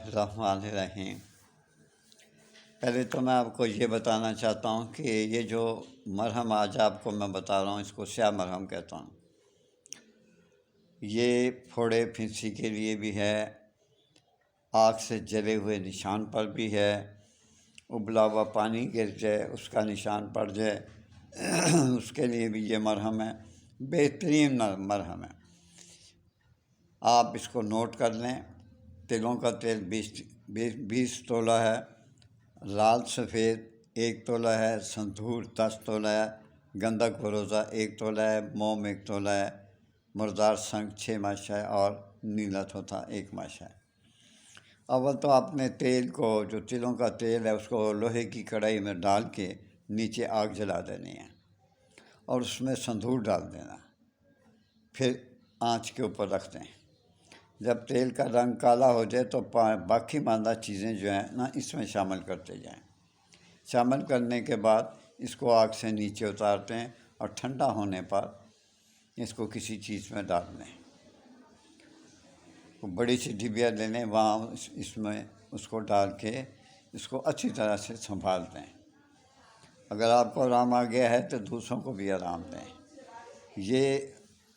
الرحمن الرحیم۔ پہلے تو میں آپ کو یہ بتانا چاہتا ہوں کہ یہ جو مرہم آج آپ کو میں بتا رہا ہوں، اس کو سیاہ مرہم کہتا ہوں۔ یہ پھوڑے پھنسی کے لیے بھی ہے، آگ سے جلے ہوئے نشان پر بھی ہے، ابلا ہوا پانی گر جائے اس کا نشان پڑ جائے اس کے لیے بھی یہ مرہم ہے، بہترین مرہم ہے۔ آپ اس کو نوٹ کر لیں۔ تلوں کا تیل 20 تولہ ہے، لال سفید 1 تولہ ہے، سندور 10 تولہ ہے، گندھک بروزہ 1 تولہ ہے، موم 1 تولہ ہے، مردار سنگ 6 ماشا ہے، اور نیلا تھوتھا 1 ماشا ہے۔ اول تو آپ نے تیل کو، جو تلوں کا تیل ہے، اس کو لوہے کی کڑھائی میں ڈال کے نیچے آگ جلا دینی ہے، اور اس میں سندور ڈال دینا، پھر آنچ کے اوپر رکھ دیں۔ جب تیل کا رنگ کالا ہو جائے تو باقی ماندہ چیزیں جو ہیں نا، اس میں شامل کرتے جائیں۔ شامل کرنے کے بعد اس کو آگ سے نیچے اتارتے ہیں، اور ٹھنڈا ہونے پر اس کو کسی چیز میں ڈال دیں۔ بڑی سی ڈبیا لے لیں، وہاں اس میں اس کو ڈال کے اس کو اچھی طرح سے سنبھال دیں۔ اگر آپ کو آرام آ گیا ہے تو دوسروں کو بھی آرام دیں۔ یہ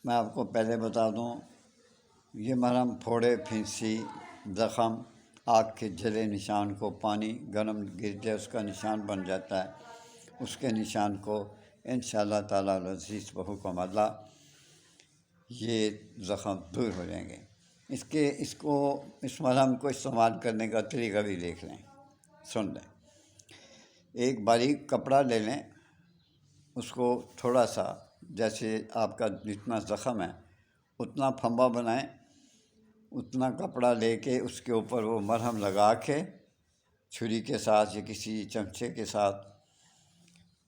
میں آپ کو پہلے بتا دوں، یہ مرہم پھوڑے پھنسی زخم، آگ کے جلے نشان کو، پانی گرم گر جائے اس کا نشان بن جاتا ہے، اس کے نشان کو انشاءاللہ تعالی العزیز بحکم اللہ یہ زخم دور ہو جائیں گے۔ اس مرہم کو استعمال کرنے کا طریقہ بھی دیکھ لیں، سن لیں۔ ایک باریک کپڑا لے لیں، اس کو تھوڑا سا، جیسے آپ کا جتنا زخم ہے اتنا پھمبا بنائیں، اتنا کپڑا لے کے اس کے اوپر وہ مرہم لگا کے چھری کے ساتھ یا کسی چمچے کے ساتھ،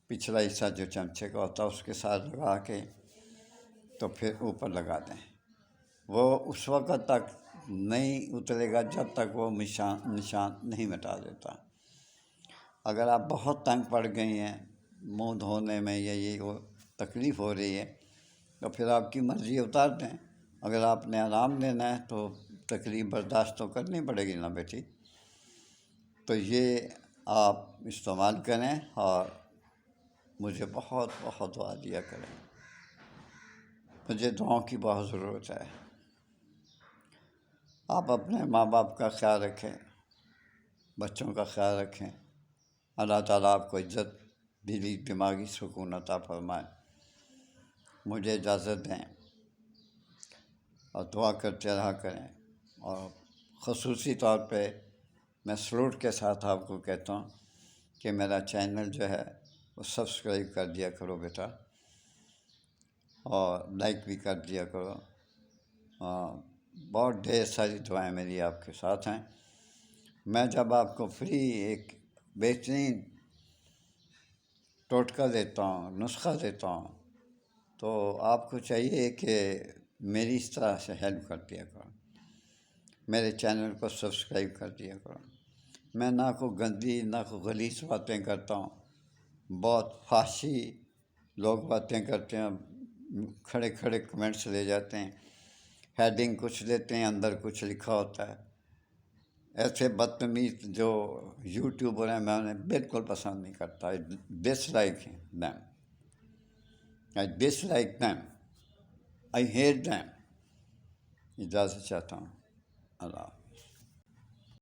پچھلا حصہ جو چمچے کا ہوتا ہے اس کے ساتھ لگا کے تو پھر اوپر لگا دیں۔ وہ اس وقت تک نہیں اترے گا جب تک وہ نشان نہیں مٹا دیتا۔ اگر آپ بہت تنگ پڑ گئی ہیں منہ دھونے میں یا یہ وہ تکلیف ہو رہی ہے تو پھر آپ کی مرضی اتار دیں۔ اگر آپ نے آرام لینا ہے تو تکلیف برداشت تو کرنی پڑے گی نا بیٹی۔ تو یہ آپ استعمال کریں اور مجھے بہت بہت دعا دیا کریں، مجھے دعاؤں کی بہت ضرورت ہے۔ آپ اپنے ماں باپ کا خیال رکھیں، بچوں کا خیال رکھیں۔ اللہ تعالیٰ آپ کو عزت، دلی دماغی سکون عطا فرمائے۔ مجھے اجازت دیں اور دعا کرتے رہا کریں، اور خصوصی طور پہ میں سلوٹ کے ساتھ آپ کو کہتا ہوں کہ میرا چینل جو ہے وہ سبسکرائب کر دیا کرو بیٹا، اور لائک بھی کر دیا کرو۔ بہت ڈھیر ساری دعائیں میری آپ کے ساتھ ہیں۔ میں جب آپ کو فری ایک بہترین ٹوٹکا دیتا ہوں، نسخہ دیتا ہوں، تو آپ کو چاہیے کہ میری اس طرح سے ہیلپ کر دیا کرو، میرے چینل کو سبسکرائب کر دیا کرو۔ میں نہ کوئی گندی نہ کوئی غلیظ باتیں کرتا ہوں، بہت فحشی لوگ باتیں کرتے ہیں، کھڑے کھڑے کمنٹس لے جاتے ہیں، ہیڈنگ کچھ لیتے ہیں، اندر کچھ لکھا ہوتا ہے۔ ایسے بدتمیز جو یوٹیوبر ہیں میں انہیں بالکل پسند نہیں کرتا۔ I dislike them, I dislike them, I hate them. اجازت چاہتا ہوں، اللہ حافظ۔